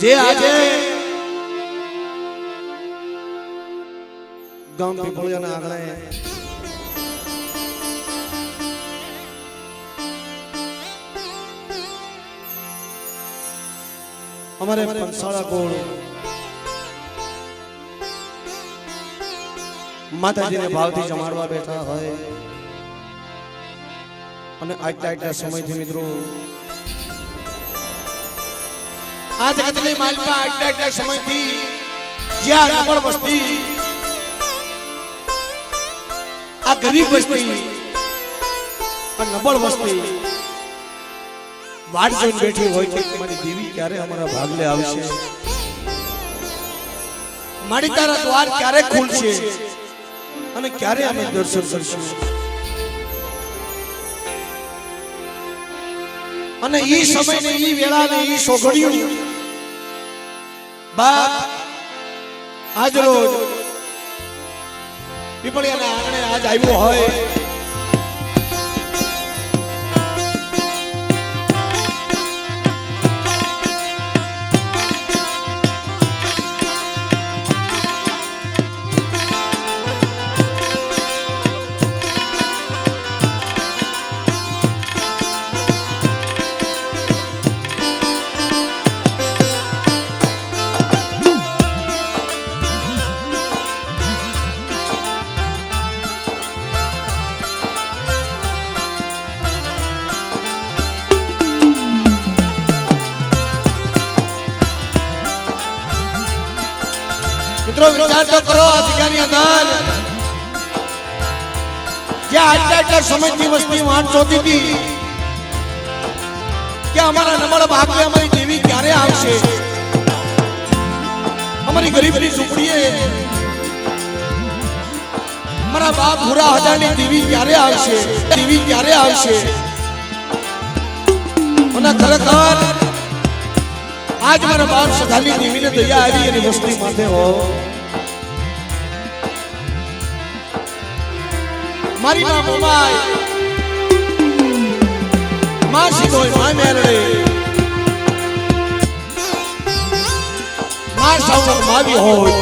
જે આજે ગામ પીપળિયાના આંગણે અમારે પંસાળા કોળ માતાજીને ભાવથી જમાડવા બેઠા હોય અને આટલા સમયથી મિત્રો આ જગતની માલપા આટલા સમયથી જ્યાં નબળ વસ્તી આ ગરીબ વસ્તી આ નબળ વસ્તી વાટ જોઈને બેઠી હોય કે મારી દેવી ક્યારે અમારા ભાગલે આવશે, મારી તારા દ્વાર ક્યારે ખુલશે અને ક્યારે અમે દર્શન કરશું. અને ઈ સમય ને ઈ વેળા ને ઈ સોગડિયું બાપ આજ રોજ પીપળિયાના આંગણે આજ આવ્યો હોય. મિત્રો વિચાર તો કરો આ જગ્યાની અંદર જ્યાં આટલા સમયથી વસ્તી વાટ જોતી હતી કે અમારા નબળ ભાગલે અમારી દેવી ક્યારે આવશે, અમારી ગરીબની ઝૂંપડીએ અમારા બાપ ભૂરા હજારની દેવી ક્યારે આવશે, દેવી ક્યારે આવશે. અને ખરેખર આજ મારા બાપ સદાની દેવીને દયા આવી એની વસ્તી માથે હો. મારી માં મોમાય માં સીધોય માં મેરડે માં સાવર માવી હોય.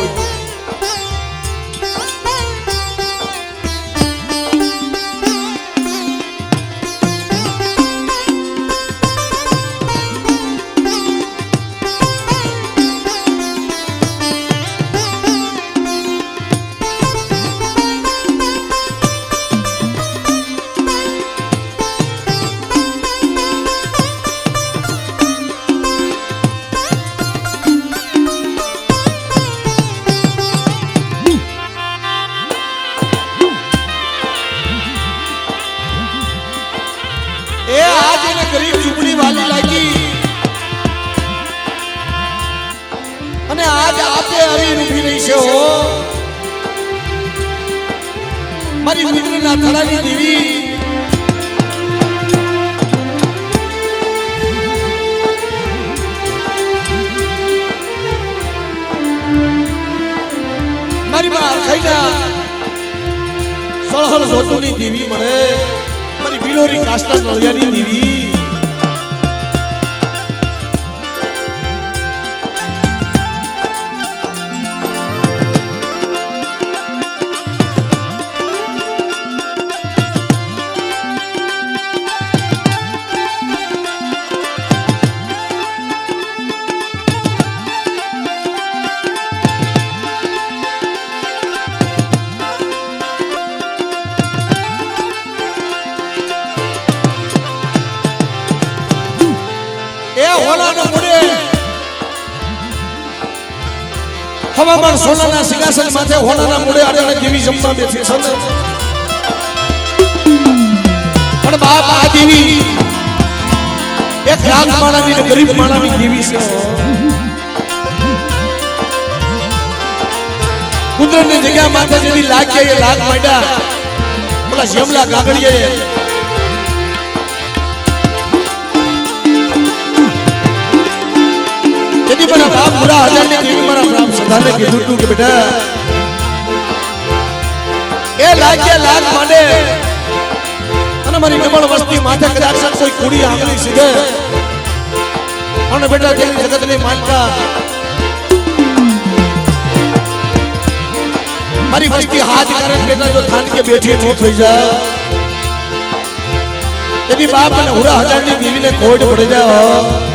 ગરીબ ઝૂંપડી વાલી લાગી અને આજ આપે આવી ઊભી રહી છે હો મારી મિત્રના થડાની દેવી. મારી માં ખાઈના સળહળ જોતુની દેવી મળે, મારી બિલોરી કાસ્ટા નળિયાની દેવી. હવામાન સોનાના સિંહાસન માથે હોનાના મૂળે આડે દેવી જમવા બેઠી છે. પણ બાપ આ દેવી એક રાગ માણાની ગરીબ માણાની દેવી છે. કુદરતની જગ્યા માથે જેવી લાગ ગઈ એ લાગ માંડ્યા ઓલા જમલા ગાગડીએ यदि मेरा बाप बुरा हजार ने देवी मेरा बाप सदाने की दुटू के बेटा ए लाग माने અને મારી નબળ વસ્તી માથે કદાચ કોઈ કુડી આંગળી સીધે અને બેટા જેની જગતની માલિકા મારી વસ્તી હાથ કરે બેટા જો થાન કે બેઠી નો થઈ જાય તેની બાપ અને હુરા હજારની બીવીને કોડ પડી જાય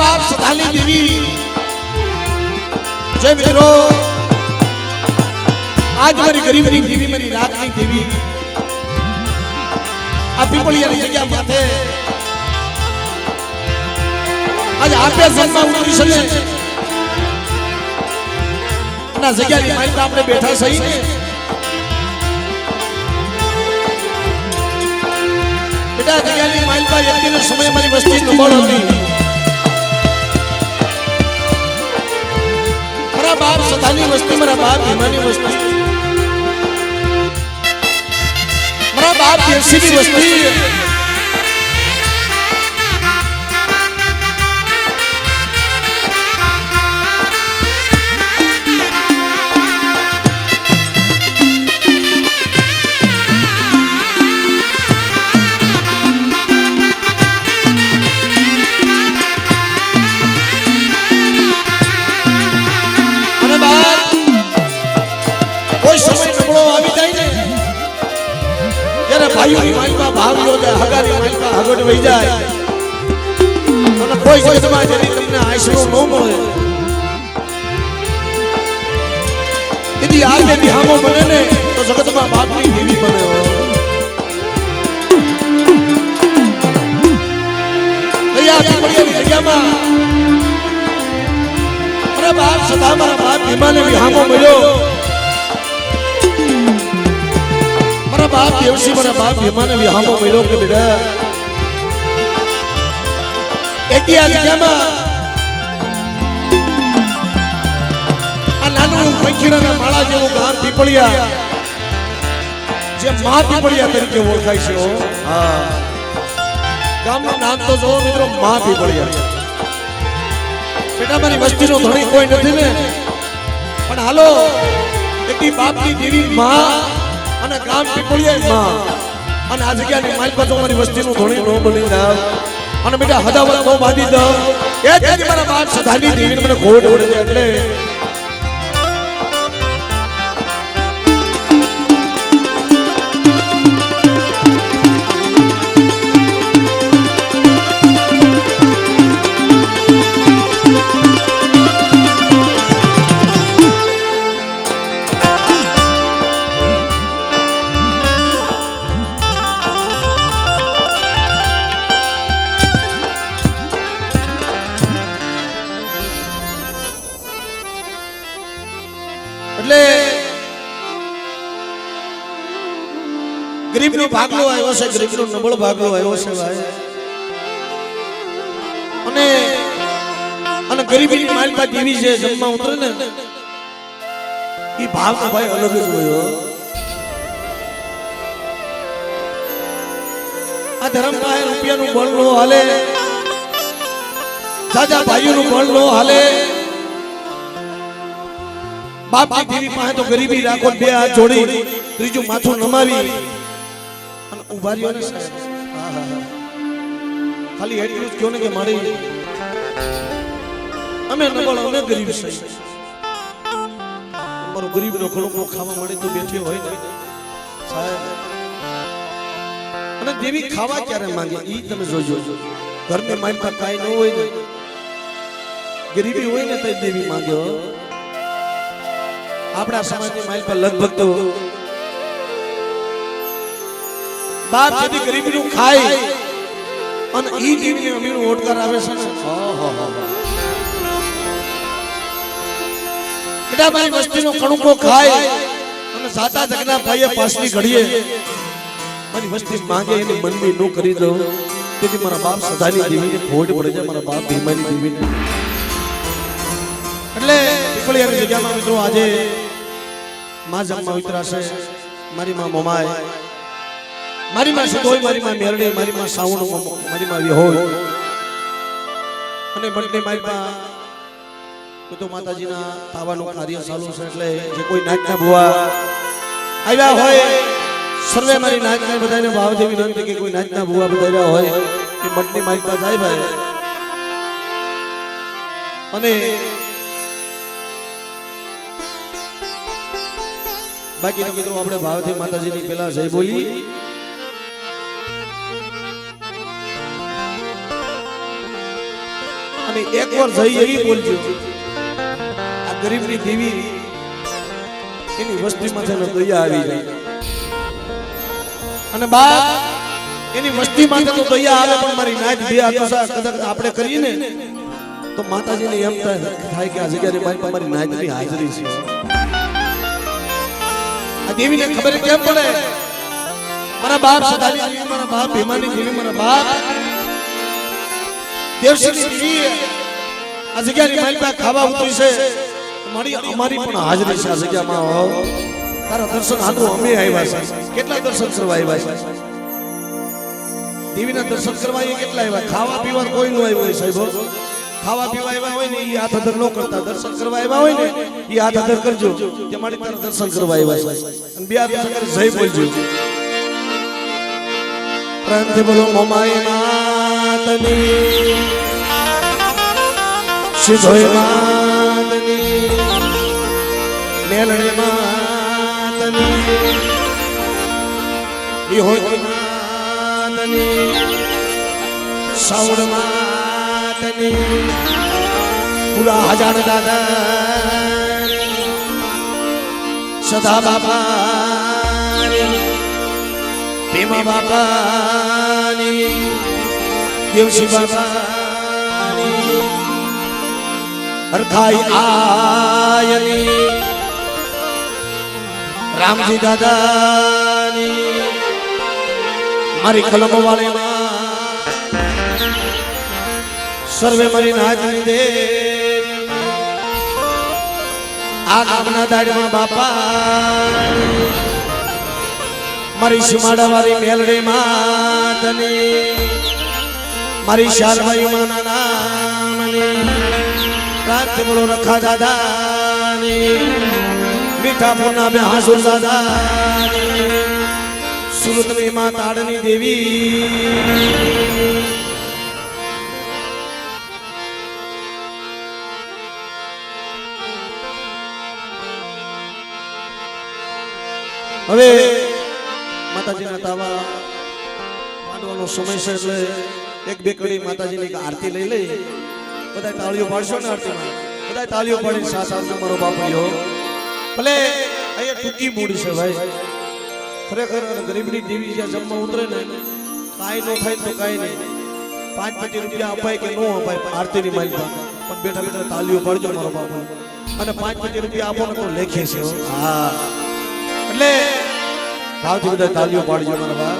बाप सदाली देवी जय मित्रों आज मारी गरीबनी देवी मारी रातनी देवी आ पीपळियानी जग्या माथे आज आपे जन्मा उतरी सके ना जग्यानी मालिका આપણે બેઠા સહી ને બેટા જગ્યાની માલિકા એક દિન સમય મારી વસ્તી નબળ હતી बाप सदानी वस्ती मेरा बाप हिमानी वस्ती मेरा बाप देवसी की वस्ती भाई मालिका भाव लो जाए हगारी मालिका हगट वही जाए અને કોઈ જગતમાં જેની તમને આશરો ન મળે તેથી આ જે વિહામો બને ને તો જગતમાં બાપની દેવી બને દયા પીપળિયાની જગ્યામાં મારા બાપ સદા મારા બાપ ભીમાને વિહામો મળ્યો बाप देवसी मेरा बाप हिमाने विहामो मिलो के बेटा एकिया जगमा आ नानु पंखीराना माळा जेवो गाम पीपळिया जे मा पीपळिया तरीके ओळखाय છે હા ગામનું નામ તો જો મિત્રો मा पीपळिया બેટા મારી વસ્તીનો ધણી કોઈ નથી ને પણ હાલો એકી બાપની દેવી मा અને ગામ પીપળિયા માં અને આ જગ્યાની માલિકા તો મારી વસ્તીનું ધણી નો બની જાવ અને બેટા હદાવત નો બાંધી દો એ જ મારા બાપ સદાની દેવીને મને ઘોડ ઓડે એટલે ગરીબનો ભાગલો આવ્યો છે ગરીબનો નબળો ભાગલો આવ્યો છે ભાઈ અને ગરીબની માલિકા દેવી છે જન્મમાં ઉતરે ને ઈ ભાવ તો ભાઈ અલગ જ હોય આ ધર્મ પાસે રૂપિયાનું બળ નો હાલે દાદા ભાઈઓનું બળ નો હાલે બાપની દેવી પાસે તો ગરીબી રાખો બે હાથ જોડી ત્રીજું માથું નમાવી ઉભા રહ્યો ને ખાલી એટલું જ કહો ને કે મારી અમે નબળ અમે ગરીબ છે મારો ગરીબનો ખડકો ખાવા માટે તો બેઠી હોય ને સાહેબ, અને દેવી ખાવા ક્યારે માંગે ઈ તમે જોજો. ઘરની માલમાં કાંઈ ન હોય ને, ગરીબી હોય ને તો દેવી માંગે. આપણા સમાજની માલ પર લગભગ તો બાપ જેથી ગરીબીનું ખાય અને ઈ દેવીને અમીનું ઓટકાર આવે છે ને. બેટા મારી વસ્તીનો કણુકો ખાય અને સાતા જગના ભાઈએ પાછલી ઘડીએ મારી વસ્તી માંગે એની મનની નો કરી દો. તેથી મારા બાપ સદાની દેવીને ખોટ પડે છે, મારા બાપ ભીમાની દેવીને. એટલે પીપળિયાની જગ્યામાં મિત્રો આજે માં જમવા ઉતરાશે. મારી માં મોમાય, મારી માં સુધોય, મારી માં મેરડી, મારી માં સાવણ, મારી માં વિહોય અને બંને મારી માં તો માતાજીના તાવાનું કાર્ય ચાલુ છે. એટલે જે કોઈ નાચના ભુવા આવ્યા હોય સર્વે મારી નાચના બધાને ભાવથી વિનંતી કે કોઈ નાચના ભુવા બધા હોય એ મંડની મારી પાસે જાય ભાઈ. અને બાકીના મિત્રો આપણે ભાવથી માતાજીની પેલા જય બોલી. અને એકવાર જઈ એવી બોલજો આ ગરીબની દેવી એની વસ્તીમાં છે ને દયા આવી જાય. અને બાપ એની વસ્તીમાં તો દયા આવે પણ મારી નાચ બે આતુષા કદાચ આપણે કરીએ ને તો માતાજીને એમ થાય કે આ જગ્યાએ મારી નાચની હાજરી છે. આ દેવીને ખબર કેમ પડે? મારા બાપ સદાની દેવી, મારા બાપ ભીમાની દેવી, મારા બાપ દેવશ્રી દેવી આ જગ્યાની મારી પાસે ખાવા ઉતરી છે. અમારી પણ હાજરી છે આ જગ્યામાં. તારા દર્શન હાથું અમે આવ્યા છે. કેટલા દર્શન કરવા આવ્યા છે? દેવીના દર્શન કરવા એ કેટલા આવ્યા? ખાવા પીવા કોઈ નો આવ્યો હોય સાહેબ. ખાવા પીવા આવ્યા હોય ને એ હાથ અધર ન કરતા, દર્શન કરવા આવ્યા હોય ને એ હાથ અધર કરજો કે મારી તારા દર્શન કરવા આવ્યા છે. અને બે હાથ અધર જય બોલજો. પ્રાંતે બોલો મોમાય માતની, સિધોય માતની, મેલણે માતની, વિહોય માતની, સાવડ માતની, પૂરા હજાર દાદા સદા બાપા, ભીમા બાપાની, દેવશી બાપાની, હરખાઈ આયની, રામજી દાદાની, મારી કલમ વાળી સર્વે મારી નાચની દે. આ ગામના દાડમાં બાપા મારી સુમાડા વાળી મેલડી માતની, મારી શાલભાઈ માના નામની, પ્રાંતે બોલો રખા દાદાની, મીઠા પોના બે હાસુર દાદાની, સુરતની માં તાડની દેવી. હવે માતાજીના તાવા માંડવાનો સમય છે એટલે એક બે કડી માતાજીની આરતી લઈ લઈ. બધા તાળીઓ પાડશો ને આરતીમાં? બધા તાળીઓ પાડી સાથ આવજો મારો બાપડીઓ. ભલે અહીંયા ટૂંકી મૂડી છે ભાઈ. ખરેખર ગરીબની દેવી જ્યાં જમવા ઉતરે ને કાંઈ ન થાય તો કાંઈ નહીં. 5-5 રૂપિયા અપાય કે ન અપાય આરતીની માલિકા, પણ બેઠા બેઠા તાળીઓ પાડજો મારો બાપુ. અને 5-5 રૂપિયા આપો ને તો લેખે છે. હા, એટલે ભાવથી બધા તાળીઓ પાડજો મારા બાપ.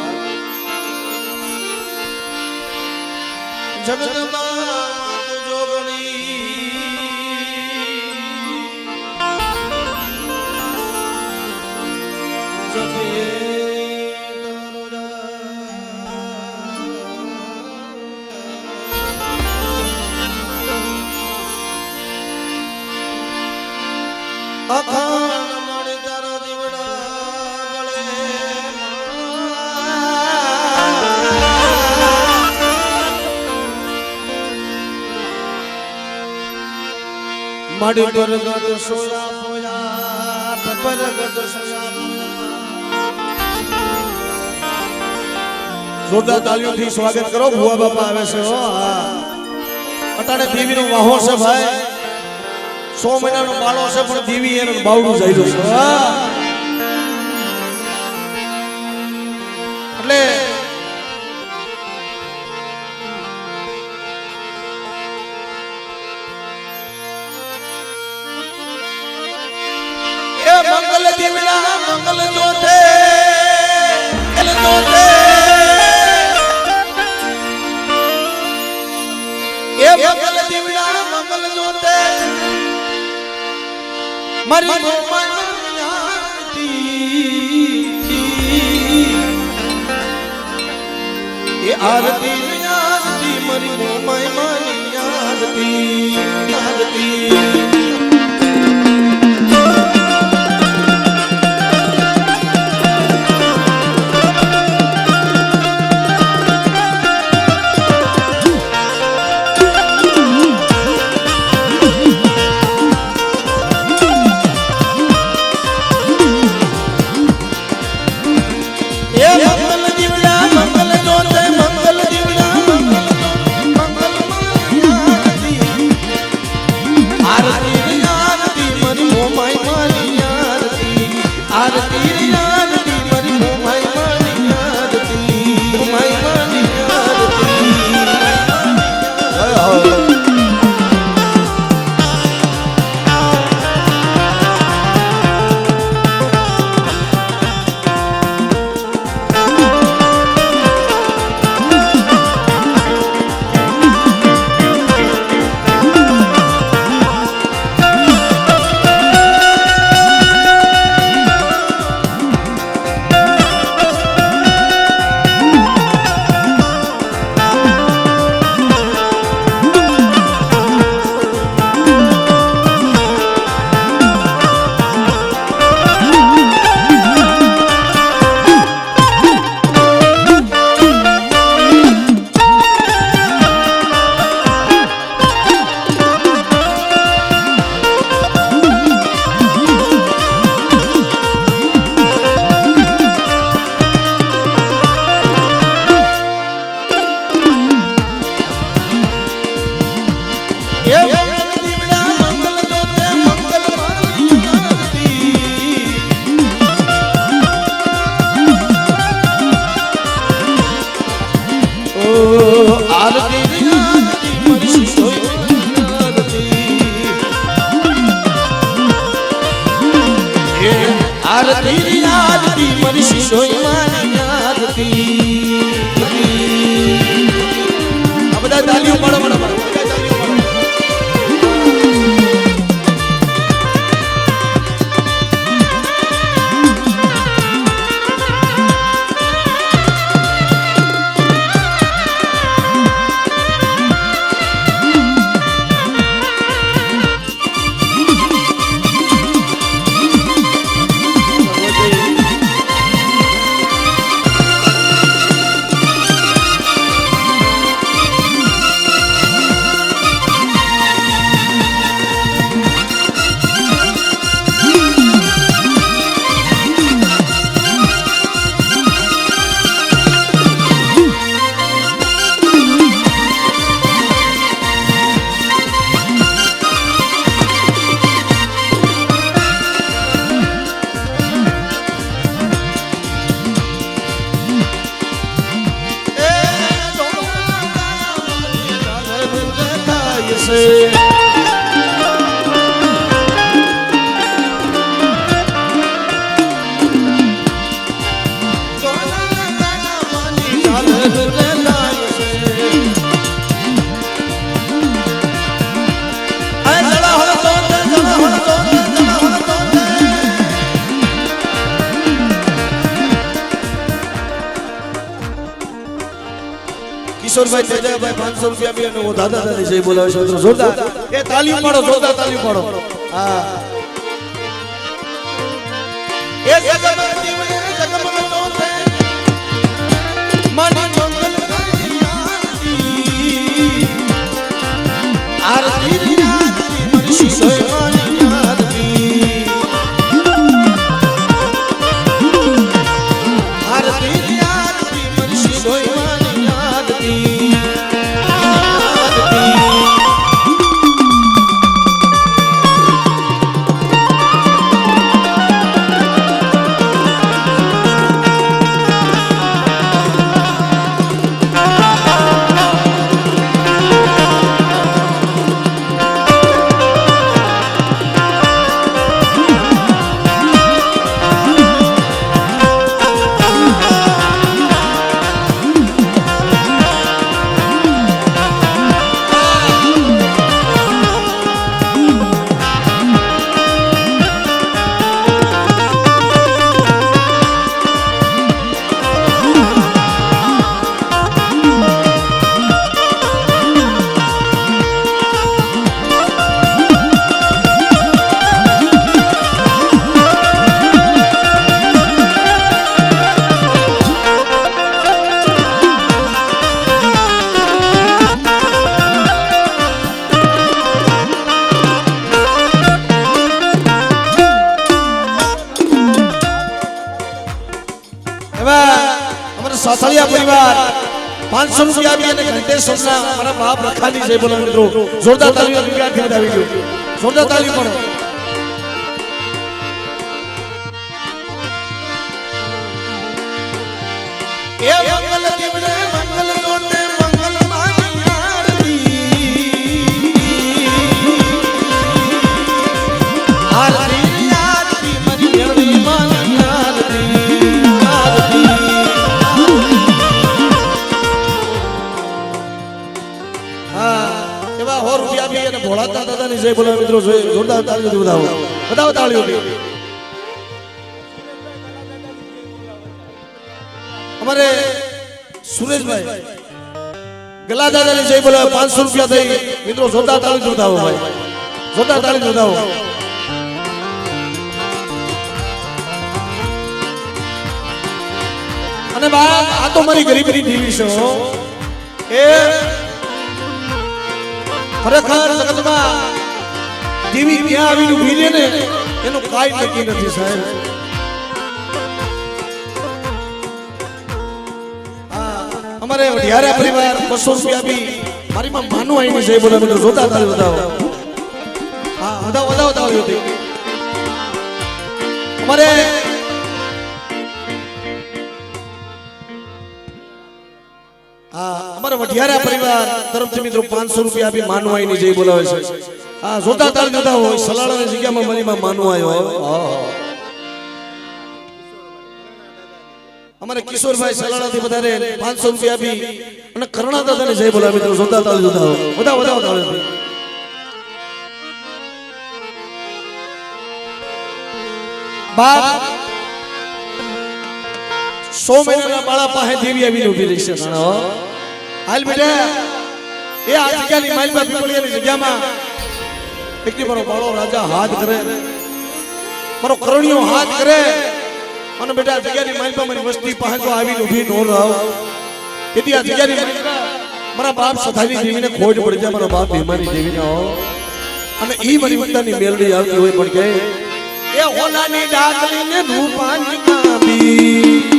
જગતમાં જોગણી માડી પર ગઢ સોયા પોયા જોરદાર તાળીઓથી સ્વાગત કરો. ભુવા બાપા આવે છે. અટાણે દેવીનો વાહો છે ભાઈ. 100 મહિનાનો બાળો છે પણ દેવી એનું બાવડું જઈ રહ્યું છે. એટલે મંગલ દીવડા મંગલ જોતે એલ જોતે એ મંગલ દીવડા મંગલ જોતે મારી એ આરતી આરતી મારી મોમાય માની આરતી આરતી કિશોરભાઈ તેજાભાઈ 500 રૂપિયા બી અને દાદા દાદી જય બોલાવે છે. જોરદાર એ તાલીઓ પાડો. જોરદાર તાલીઓ પાડો. હા એ જગમગ જીવને જગમગ તોતે માની મંગલ આરતી આરતી મારી શિશોય માની આરતી એવા અમારા સાસળિયા પરિવાર 500 રૂપિયા આપી અને ઘંટેશ્વરના મારા બાપ રખાની જય બોલો મિત્રો જોરદાર તાળીઓ વિદ્યાર્થી વધાવી ગયો જોરદાર તાળી પણ એ મંગલ દીવડે મંગલ જોતે મંગલ માની આરતી આરતી મારી મેળવી માની આરતી એવા 100 રૂપિયા બી અને ભોળાતા દાદાની જય બોલો મિત્રો જોરદાર તાળીઓ બતાવો બતાવો તાળીઓ અમારે સુરેશભાઈ ગલા દાદાની જય બોલો 500 રૂપિયા થઈ મિત્રો જોરદાર તાળી બતાવો ભાઈ જોરદાર તાળી બતાવો અને બા આ તો મારી ગરીબની દેવી છે એ ખરેખર જગતમાં દેવી ક્યાં આવીને ઊભી રહે ને એનું કાંઈ નક્કી નથી સાહેબ અમારે વઢિયારા પરિવાર 200 રૂપિયા બી મારી માં માનું આવીને જય બોલા મિત્રો જોતા તાળી બતાવો હા બતાવો તાળી હતી અમારે અમારા વઢિયારા પરિવાર તરફથી મિત્રો 500 રૂપિયા બી માનું આવીને જય બોલાવે છે હા જોતા તાળી બતાવો સલાળાની જગ્યામાં મારી માં માનું આવ્યો અમારે કિશોરભાઈ સલાળાથી વધારે 500 રૂપિયા બી અને કરણા દાદાને જય બોલાવે મિત્રો જોતા તાળી બતાવો બતાવો તાળી બાપ 100 મહિનાના બાળા પાસે દેવી આવીને ઊભી રહી છે હાલ બેટા એ આ જગ્યાની માલપા પીપળિયાની જગ્યામાં એકની મારો બાળો રાજા હાથ કરે મારો કરણીયો હાથ કરે અને બેટા જગ્યાની માલપા મારી વસ્તી પાસે જો આવીને ઊભી નો રહો તેથી આ જગ્યાની મારા બાપ સધાની દેવીને ખોજ પડી જાય મારા બાપ ભીમાની દેવીને હો અને ઈ મારી વક્તાની મેલડી આવતી હોય પણ કે એ હોલાની ડાકલીને રૂપાની કાબી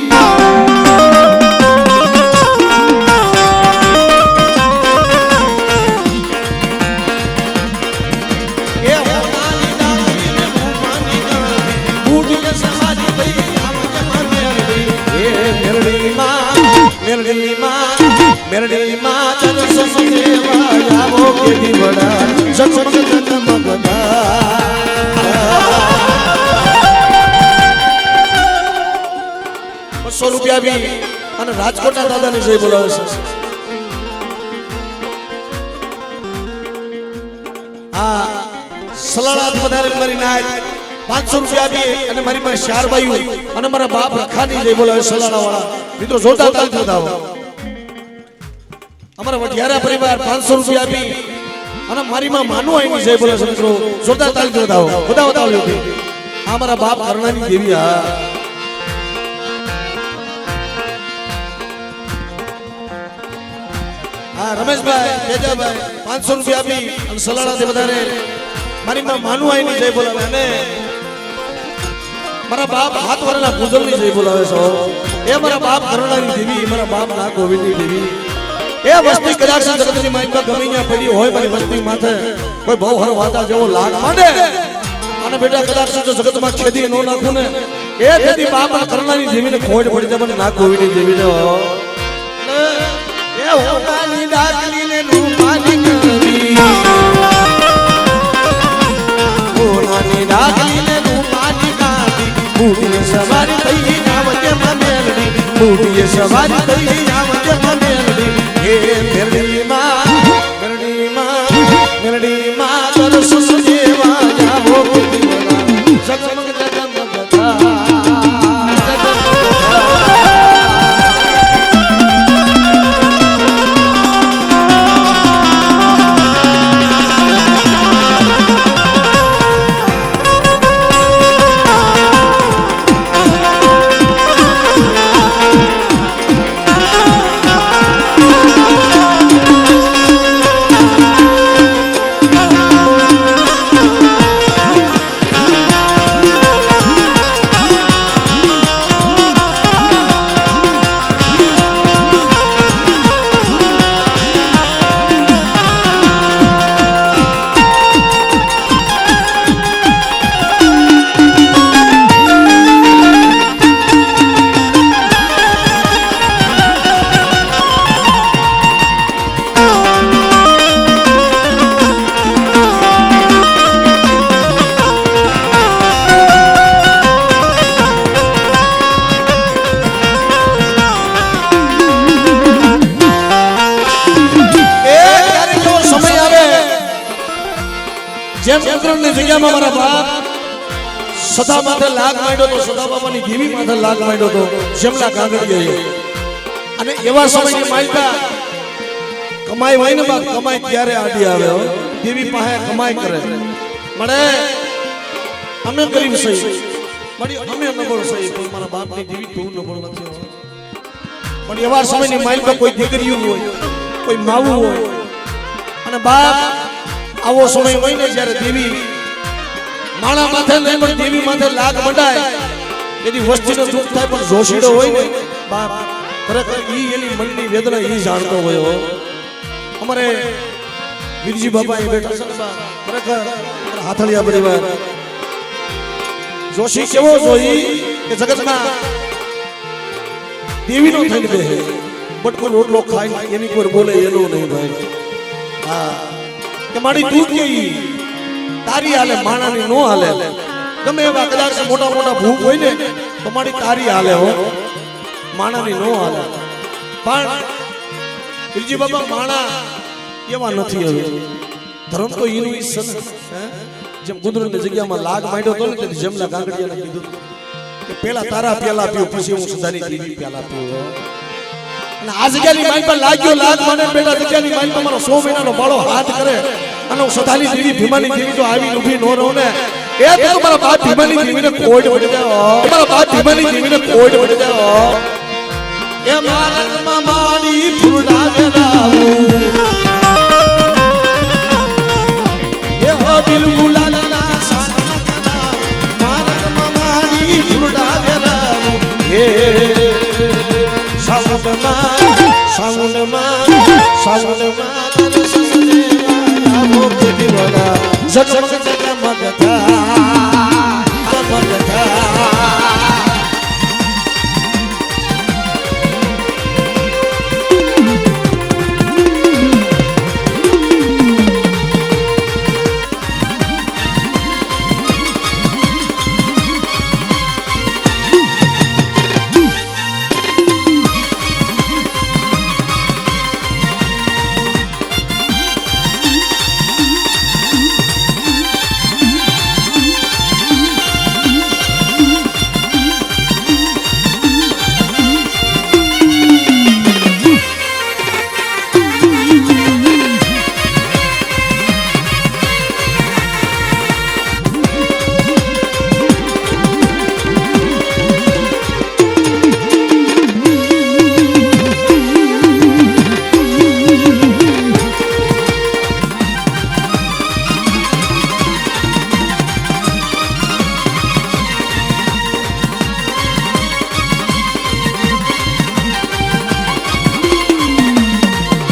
मेरडी मां तन सुदेवा जावो के दीवड़ा जगमग जगमग 200 રૂપિયા બી અને રાજકોટના દાદાની જય બોલાવે છે આ સલાળાત વધારે મારી નાય 500 રૂપિયા બી અને મારી પાસે ચાર ભાઈઓ અને મારા બાપ રખાની જય બોલાવે સલાળા વાળા મિત્રો જોતા તાળી બતાવો અમારા વઢિયારા પરિવાર 500 રૂપિયા આપી અને મારી માં માનું આવીને જય બોલે છે મિત્રો જોરદાર તાળી બતાવો તાળીઓ આ મારા બાપ કરણાની દેવી હા રમેશભાઈ તેજાભાઈ 500 રૂપિયા આપી અને સલાળાથી વધારે મારી માં માનું આવીને જય બોલાવે અને મારા બાપ હાથ વરના પૂજલની જય બોલાવે છે એ મારા બાપ કરણાની દેવી મારા બાપ ના ગોવિંદની દેવી એ વસ્તી કદાચ જગતની માઈમાં ગમીયા પડી હોય મારી વસ્તી માથે કોઈ બહુ હર વાતા જેવો લાગ માંડે અને બેટા કદાચ જગતમાં ખેદી નો નાખું ને એ ખેદી બાપા કરણાની દેવીને ખોજ પડી જાય મને ના કોવીની દેવીને એ હોતાની ડાકલીને રૂપાની કાબી હોતાની ડાકલીને રૂપાની કાબી બુઢીએ સવારી થઈ આવજે મેલડી બુઢીએ સવારી થઈ આવજે મેલડી એ મેરડી માં તરસ સુદેવા જાવો દીવડા જગમગ જેમ ઉત્તરાયણની જગ્યામાં મારા બાપ સદા માથે લાગ માંડ્યો તો સદા બાબાની દેવી માથે લાગ માંડ્યો તો જેમલા કાંગડીએ અને એવા સમયની માલિકા કમાઈ હોય ને બાપ કમાઈ ત્યારે આડી આવે હો દેવી પાસે કમાઈ કરે મળે અમે ગરીબ સહી મળી અમે નબળ સહી પણ મારા બાપની દેવી તું નબળ નથી પણ એવા સમયની માલિકા કોઈ દીકરીઓ હોય કોઈ માવું હોય અને બાપ આવો સમય હોય ને જ્યારે દેવી માણા માથે નહીં પણ દેવી માથે લાગ મંડાય એની વસ્તીનો દુઃખ થાય પણ જોશીડો હોય ને બાપ ખરેખર ઈ એની મનની વેદના ઈ જાણતો હોય અમારે વીરજી બાપા એ બેઠા છે બાપ ખરેખર હાથળિયા પરિવાર જોશી કેવો જોઈ કે જગતમાં દેવીનો થઈને બેહે બટકો રોટલો ખાય એની કોઈ બોલે એનો નહીં ભાઈ હા કે મારી તું કે તારી હાલે માણાની નો હાલે ગમે એવા કદાચ મોટા મોટા ભૂખ હોય ને તો મારી તારી હાલે હો માણાની નો હાલે પણ વીરજી બાબા માણા એવા નથી હવે ધર્મ તો એનું ઈ છે જેમ કુદરતની જગ્યામાં લાગ માંડ્યો તો ને તે જેમલા ગાંગડિયાને કીધું કે પેલા તારા પેલા પીઓ પછી હું સદાની દેવી પેલા પીઓ અને આ જગ્યાની માઇલ પર લાગ્યો લાગ મને બેટા જગ્યાની માઇલ પર મારો 100 મહિનાનો બાળો હાથ કરે અને હું સદાની દેવી ભીમાની દેવી જો આવી ઊભી નો રહો ને એ તો મારા બાપ ભીમાની દેવીને કોઈડ પડી જાવ મારા બાપ ભીમાની દેવીને કોઈડ પડી જાવ એ મારકમાં માડી ફૂડા ગરાવું એ હો દિલ મુલાલા સાના કના મારકમાં માડી ફૂડા ગરાવું એ સાઉન્ડમાં જગમગ જગમગ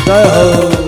જય હો